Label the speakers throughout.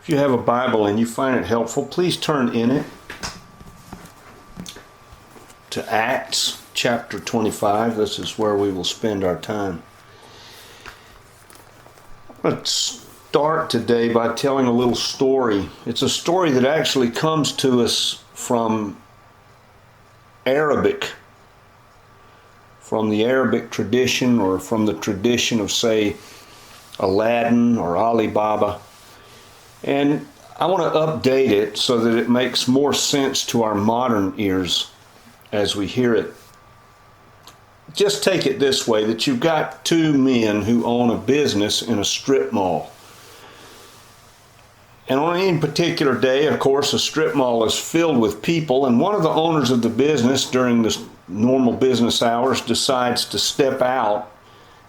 Speaker 1: If you have a Bible and you find it helpful, please turn in it to Acts chapter 25. This is where we will spend our time. Let's start today by telling a little story. It's a story that actually comes to us from Arabic, from the Arabic tradition, or from the tradition of, say, Aladdin or Ali Baba. And I want to update it so that it makes more sense to our modern ears as we hear it. Just take it this way, that you've got two men who own a business in a strip mall. And on any particular day, of course, a strip mall is filled with people, and one of the owners of the business during the normal business hours decides to step out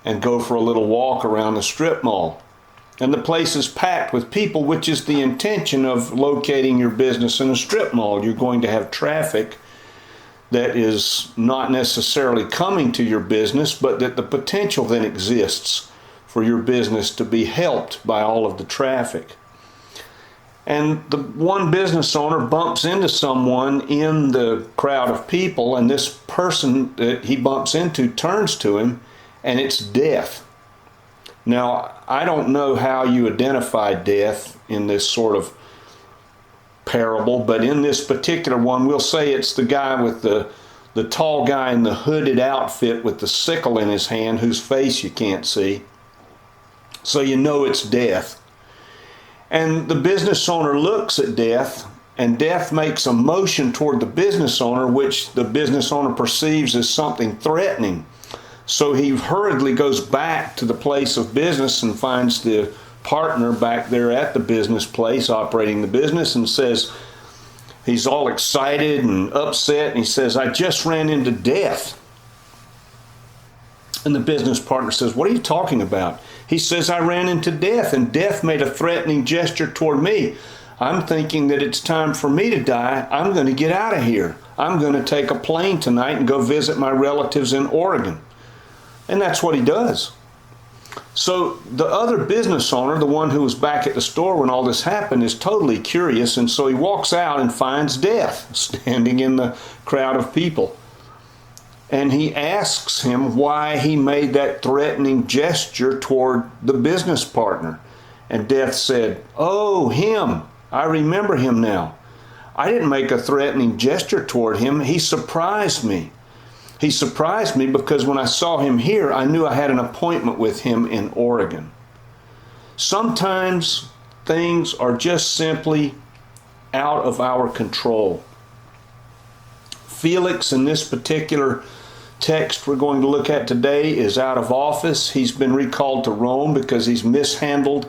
Speaker 1: and go for a little walk around the strip mall. And the place is packed with people, which is the intention of locating your business in a strip mall. You're going to have traffic that is not necessarily coming to your business, but that the potential then exists for your business to be helped by all of the traffic. And the one business owner bumps into someone in the crowd of people, and this person that he bumps into turns to him, and it's death. Now, I don't know how you identify death in this sort of parable, but in this particular one, we'll say it's the guy with the tall guy in the hooded outfit with the sickle in his hand, whose face you can't see. So you know it's death. And the business owner looks at death, and death makes a motion toward the business owner, which the business owner perceives as something threatening. So he hurriedly goes back to the place of business and finds the partner back there at the business place operating the business, and says, he's all excited and upset, and he says, "I just ran into death." And the business partner says, "What are you talking about?" He says, "I ran into death, and death made a threatening gesture toward me. I'm thinking that it's time for me to die. I'm going to get out of here. I'm going to take a plane tonight and go visit my relatives in Oregon." And that's what he does. So the other business owner, the one who was back at the store when all this happened, is totally curious, and so he walks out and finds death standing in the crowd of people. And he asks him why he made that threatening gesture toward the business partner. And Death said, "Oh, him. I remember him now. I didn't make a threatening gesture toward him. He surprised me. He surprised me because when I saw him here, I knew I had an appointment with him in Oregon." Sometimes things are just simply out of our control. Felix, in this particular text we're going to look at today, is out of office. He's been recalled to Rome because he's mishandled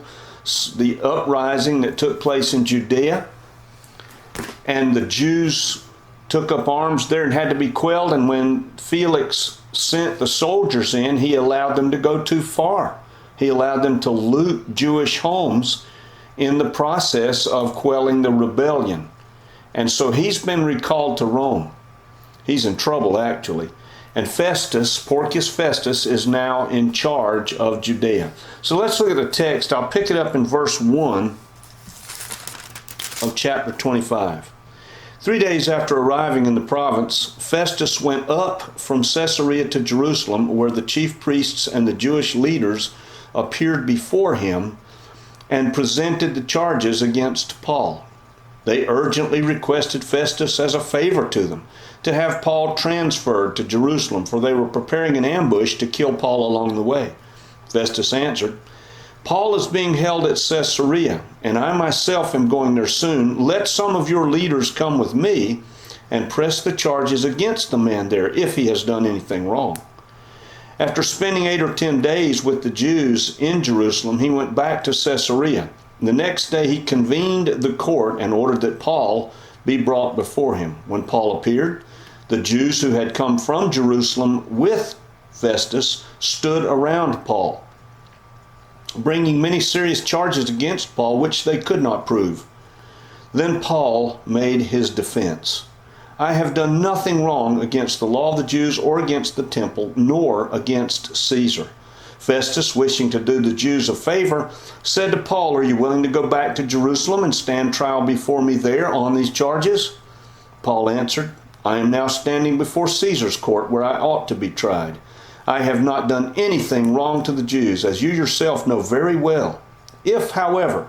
Speaker 1: the uprising that took place in Judea. And the Jews took up arms there and had to be quelled, and when Felix sent the soldiers in, he allowed them to go too far. He allowed them to loot Jewish homes in the process of quelling the rebellion. And so he's been recalled to Rome. He's in trouble, actually. And Festus, Porcius Festus, is now in charge of Judea. So let's look at the text. I'll pick it up in verse 1 of chapter 25. 3 days after arriving in the province, Festus went up from Caesarea to Jerusalem, where the chief priests and the Jewish leaders appeared before him and presented the charges against Paul. They urgently requested Festus as a favor to them to have Paul transferred to Jerusalem, for they were preparing an ambush to kill Paul along the way. Festus answered, "Paul is being held at Caesarea, and I myself am going there soon. Let some of your leaders come with me and press the charges against the man there, if he has done anything wrong." After spending 8 or 10 days with the Jews in Jerusalem, he went back to Caesarea. The next day he convened the court and ordered that Paul be brought before him. When Paul appeared, the Jews who had come from Jerusalem with Festus stood around Paul, bringing many serious charges against Paul, which they could not prove. Then Paul made his defense. "I have done nothing wrong against the law of the Jews or against the temple, nor against Caesar. Festus, wishing to do the Jews a favor, said to Paul, "Are you willing to go back to Jerusalem and stand trial before me there on these charges?" Paul answered, "I am now standing before Caesar's court, where I ought to be tried. I have not done anything wrong to the Jews, as you yourself know very well. If, however,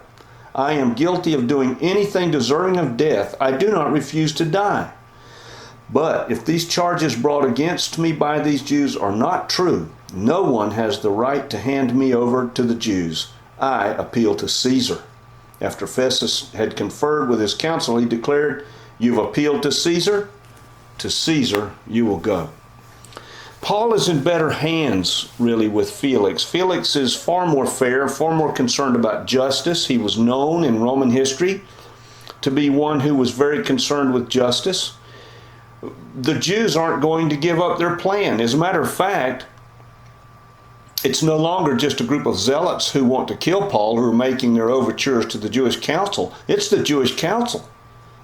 Speaker 1: I am guilty of doing anything deserving of death, I do not refuse to die. But if these charges brought against me by these Jews are not true, no one has the right to hand me over to the Jews. I appeal to Caesar." After Festus had conferred with his council, he declared, "You've appealed to Caesar you will go." Paul is in better hands, really, with Felix. Felix is far more fair, far more concerned about justice. He was known in Roman history to be one who was very concerned with justice. The Jews aren't going to give up their plan. As a matter of fact, it's no longer just a group of zealots who want to kill Paul, who are making their overtures to the Jewish council. It's the Jewish council.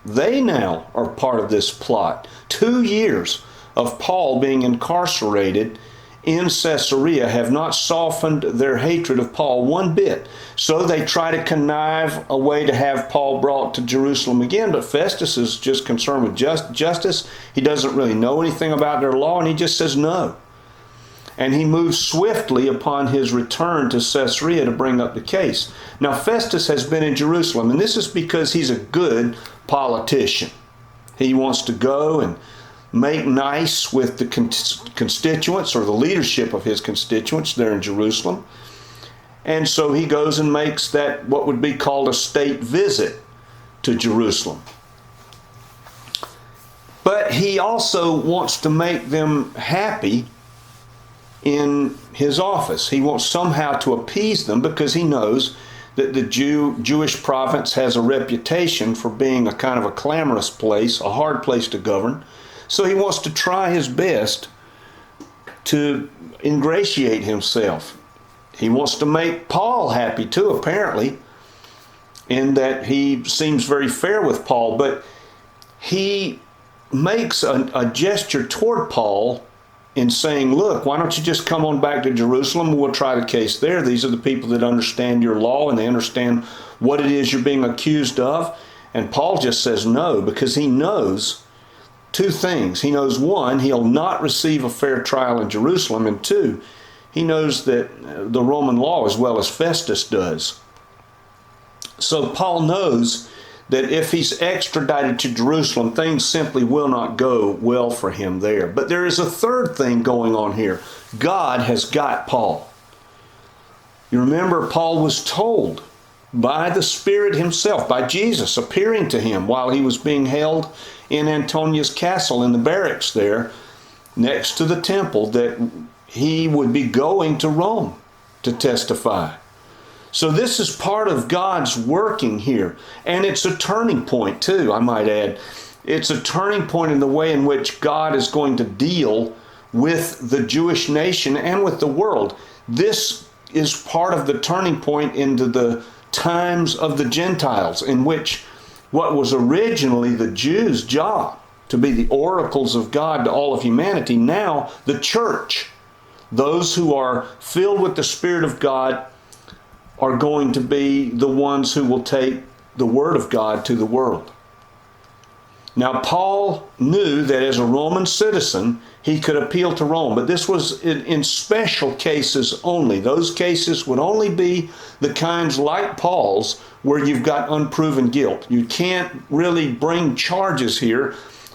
Speaker 1: They now are part of this plot. 2 years of Paul being incarcerated in Caesarea have not softened their hatred of Paul one bit. So they try to connive a way to have Paul brought to Jerusalem again, but Festus is just concerned with justice. He doesn't really know anything about their law, and he just says no. And he moves swiftly upon his return to Caesarea to bring up the case. Now Festus has been in Jerusalem, and this is because he's a good politician. He wants to go and make nice with the constituents, or the leadership of his constituents there in Jerusalem. And so he goes and makes that what would be called a state visit to Jerusalem. But he also wants to make them happy in his office. He wants somehow to appease them, because he knows that the Jewish province has a reputation for being a kind of a clamorous place, a hard place to govern. So he wants to try his best to ingratiate himself. He wants to make Paul happy too, apparently, in that he seems very fair with Paul. But he makes a gesture toward Paul in saying, "Look, why don't you just come on back to Jerusalem? We'll try the case there. These are the people that understand your law, and they understand what it is you're being accused of." And Paul just says no, because he knows two things. He knows, one, he'll not receive a fair trial in Jerusalem, and two, he knows that the Roman law as well as Festus does. So Paul knows that if he's extradited to Jerusalem, things simply will not go well for him there. But there is a third thing going on here. God has got Paul. You remember, Paul was told by the Spirit himself, by Jesus appearing to him while he was being held in Antonia's castle in the barracks there next to the temple, that he would be going to Rome to testify. So this is part of God's working here. And it's a turning point too, I might add. It's a turning point in the way in which God is going to deal with the Jewish nation and with the world. This is part of the turning point into the times of the Gentiles, in which what was originally the Jews' job, to be the oracles of God to all of humanity, now the church, those who are filled with the Spirit of God, are going to be the ones who will take the Word of God to the world. Now, Paul knew that as a Roman citizen, he could appeal to Rome, but this was in special cases only. Those cases would only be the kinds like Paul's, where you've got unproven guilt. You can't really bring charges here.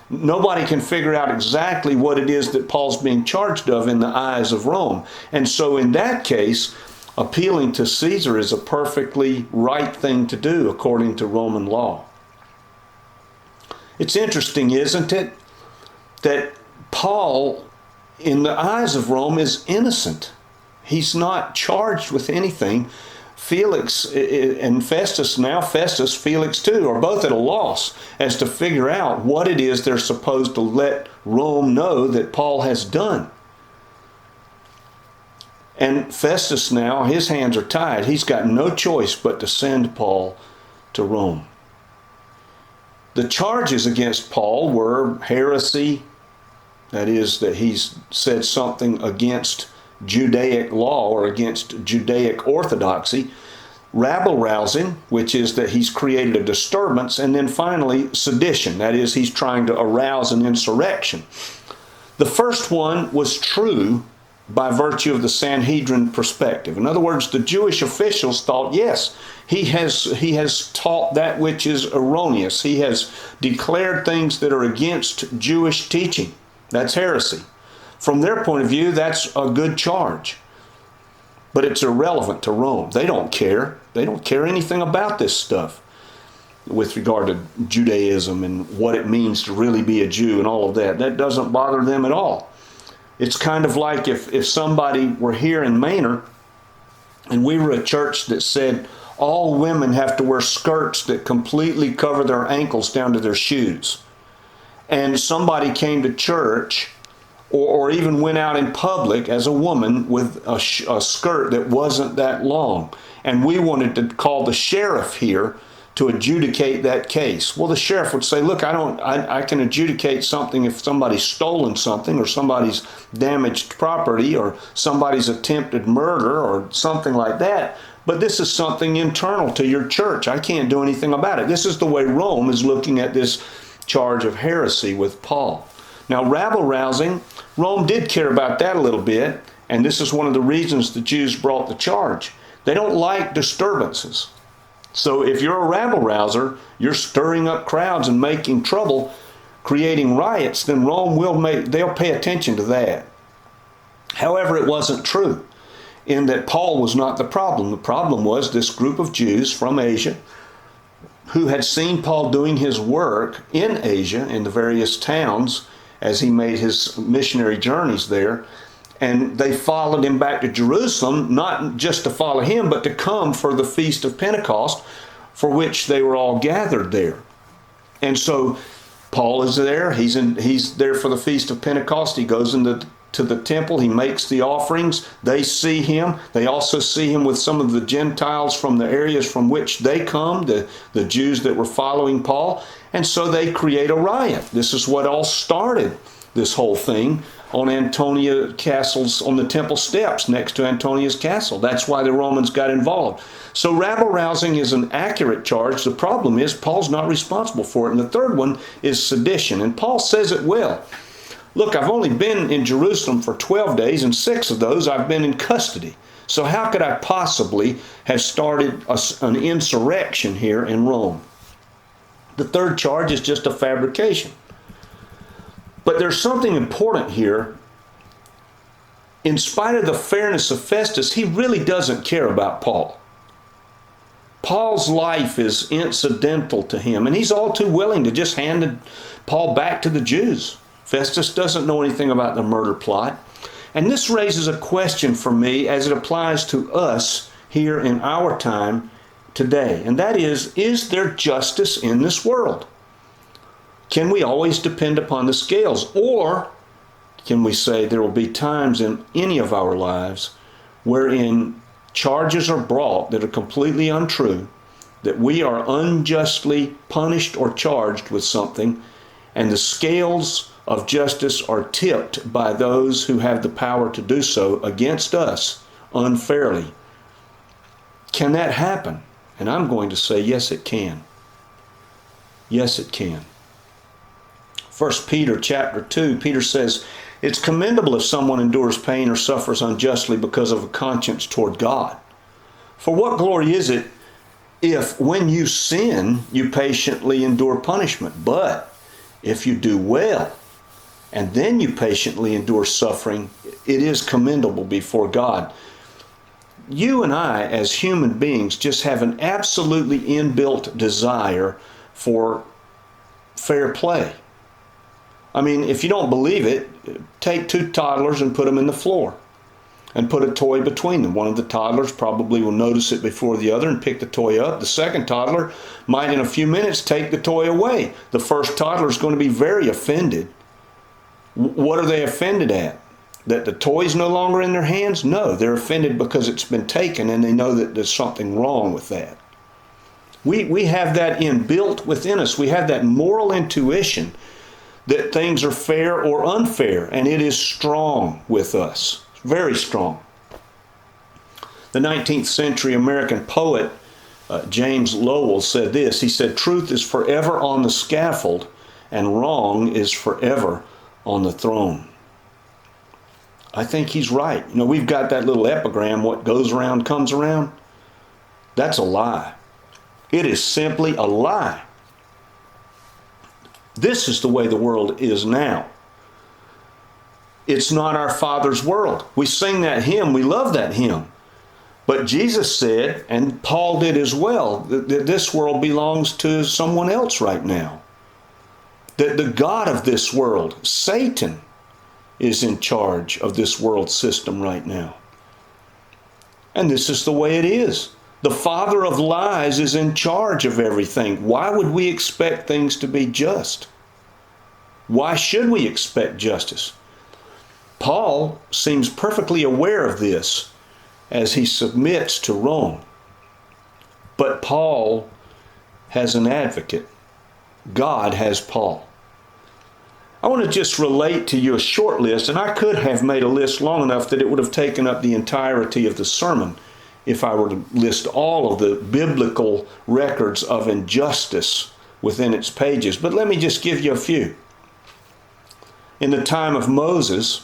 Speaker 1: Nobody can figure out exactly what it is that Paul's being charged of in the eyes of Rome. And so in that case, appealing to Caesar is a perfectly right thing to do according to Roman law. It's interesting, isn't it, that Paul, in the eyes of Rome, is innocent. He's not charged with anything. Felix and Festus, now Festus, Felix too, are both at a loss as to figure out what it is they're supposed to let Rome know that Paul has done. And Festus now, his hands are tied. He's got no choice but to send Paul to Rome. The charges against Paul were heresy, that is, that he's said something against Judaic law or against Judaic orthodoxy. Rabble-rousing, which is that he's created a disturbance. And then finally, sedition. That is, he's trying to arouse an insurrection. The first one was true by virtue of the Sanhedrin perspective. In other words, the Jewish officials thought, yes, he has taught that which is erroneous. He has declared things that are against Jewish teaching. That's heresy. From their point of view, that's a good charge. But it's irrelevant to Rome. They don't care. They don't care anything about this stuff with regard to Judaism and what it means to really be a Jew and all of that. That doesn't bother them at all. It's kind of like if somebody were here in Manor and we were a church that said all women have to wear skirts that completely cover their ankles down to their shoes. And somebody came to church or even went out in public as a woman with a skirt that wasn't that long. And we wanted to call the sheriff here to adjudicate that case. Well, the sheriff would say, look, I can adjudicate something if somebody's stolen something or somebody's damaged property or somebody's attempted murder or something like that. But this is something internal to your church. I can't do anything about it. This is the way Rome is looking at this charge of heresy with Paul. Now, rabble-rousing, Rome did care about that a little bit, and this is one of the reasons the Jews brought the charge. They don't like disturbances. So if you're a rabble-rouser, you're stirring up crowds and making trouble, creating riots, then Rome they'll pay attention to that. However, it wasn't true in that Paul was not the problem. The problem was this group of Jews from Asia who had seen Paul doing his work in Asia, in the various towns, as he made his missionary journeys there. And they followed him back to Jerusalem, not just to follow him, but to come for the Feast of Pentecost, for which they were all gathered there. And so Paul is there. He's there for the Feast of Pentecost. He goes to the temple. He makes the offerings. They see him. They also see him with some of the Gentiles from the areas from which they come, the Jews that were following Paul. And so they create a riot. This is what all started this whole thing on Antonia Castle's, on the temple steps next to Antonia's castle. That's why the Romans got involved. So rabble-rousing is an accurate charge. The problem is Paul's not responsible for it. And the third one is sedition. And Paul says it well. Look, I've only been in Jerusalem for 12 days, and 6 of those I've been in custody. So how could I possibly have started an insurrection here in Rome? The third charge is just a fabrication. But there's something important here. In spite of the fairness of Festus, he really doesn't care about Paul. Paul's life is incidental to him, and he's all too willing to just hand Paul back to the Jews. Festus doesn't know anything about the murder plot. And this raises a question for me as it applies to us here in our time today. And that is there justice in this world? Can we always depend upon the scales? Or can we say there will be times in any of our lives wherein charges are brought that are completely untrue, that we are unjustly punished or charged with something, and the scales of justice are tipped by those who have the power to do so against us unfairly? Can that happen? And I'm going to say, yes, it can. Yes, it can. 1 Peter chapter 2, Peter says, it's commendable if someone endures pain or suffers unjustly because of a conscience toward God. For what glory is it if when you sin, you patiently endure punishment? But if you do well, and then you patiently endure suffering, it is commendable before God. You and I, as human beings, just have an absolutely inbuilt desire for fair play. I mean, if you don't believe it, take 2 toddlers and put them in the floor and put a toy between them. One of the toddlers probably will notice it before the other and pick the toy up. The second toddler might in a few minutes take the toy away. The first toddler is going to be very offended. What are they offended at? That the toy's no longer in their hands? No, they're offended because it's been taken and they know that there's something wrong with that. We have that inbuilt within us. We have that moral intuition that things are fair or unfair, and it is strong with us. Very strong. The 19th century American poet James Lowell said this. He said, "Truth is forever on the scaffold, and wrong is forever on the throne." I think he's right. You know, we've got that little epigram, what goes around comes around. That's a lie. It is simply a lie. This is the way the world is now. It's not our Father's world. We sing that hymn, we love that hymn. But Jesus said, and Paul did as well, that this world belongs to someone else right now. That the God of this world, Satan, is in charge of this world system right now. And this is the way it is. The father of lies is in charge of everything. Why would we expect things to be just? Why should we expect justice? Paul seems perfectly aware of this as he submits to Rome. But Paul has an advocate. God has Paul. I want to just relate to you a short list, and I could have made a list long enough that it would have taken up the entirety of the sermon if I were to list all of the biblical records of injustice within its pages. But let me just give you a few. In the time of Moses,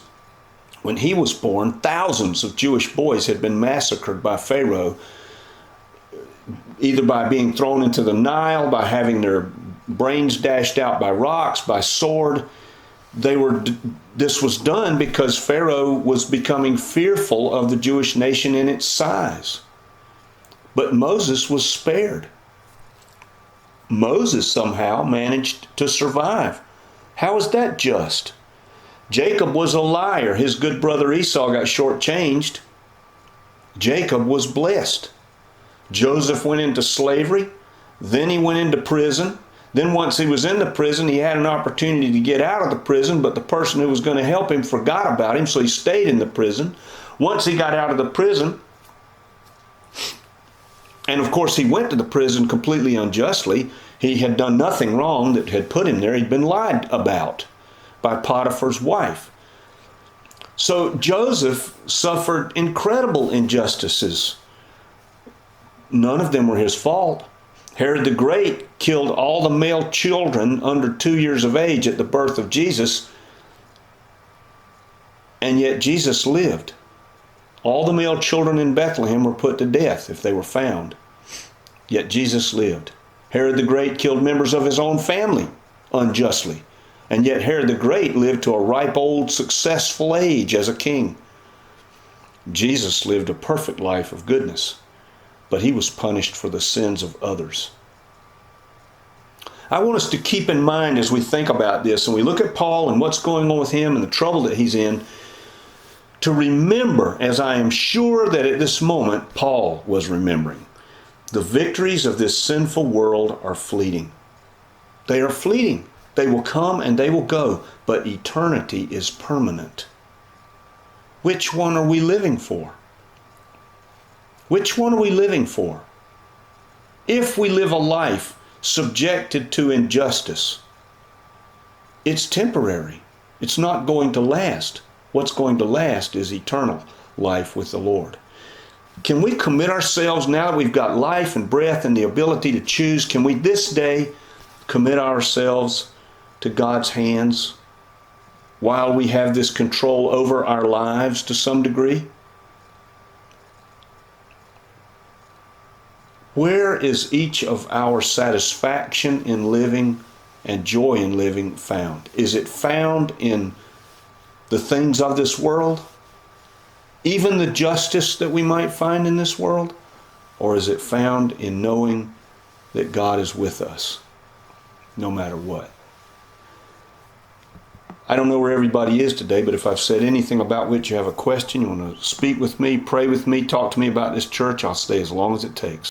Speaker 1: when he was born, thousands of Jewish boys had been massacred by Pharaoh, either by being thrown into the Nile, by having their brains dashed out by rocks, by sword. This was done because Pharaoh was becoming fearful of the Jewish nation in its size. But Moses was spared. Moses somehow managed to survive. How is that just? Jacob was a liar. His good brother Esau got shortchanged. Jacob was blessed. Joseph went into slavery. Then he went into prison. Then once he was in the prison, he had an opportunity to get out of the prison, but the person who was going to help him forgot about him, so he stayed in the prison. Once he got out of the prison, and of course he went to the prison completely unjustly. He had done nothing wrong that had put him there. He'd been lied about by Potiphar's wife. So Joseph suffered incredible injustices. None of them were his fault. Herod the Great killed all the male children under 2 years of age at the birth of Jesus, and yet Jesus lived. All the male children in Bethlehem were put to death if they were found, yet Jesus lived. Herod the Great killed members of his own family unjustly, and yet Herod the Great lived to a ripe old successful age as a king. Jesus lived a perfect life of goodness, but he was punished for the sins of others. I want us to keep in mind as we think about this and we look at Paul and what's going on with him and the trouble that he's in, to remember, as I am sure that at this moment Paul was remembering, the victories of this sinful world are fleeting. They are fleeting. They will come and they will go, but eternity is permanent. Which one are we living for? Which one are we living for? If we live a life subjected to injustice, it's temporary. It's not going to last. What's going to last is eternal life with the Lord. Can we commit ourselves, now that we've got life and breath and the ability to choose, can we this day commit ourselves to God's hands while we have this control over our lives to some degree? Where is each of our satisfaction in living and joy in living found? Is it found in the things of this world? Even the justice that we might find in this world? Or is it found in knowing that God is with us no matter what? I don't know where everybody is today, but if I've said anything about which you have a question, you want to speak with me, pray with me, talk to me about this church, I'll stay as long as it takes.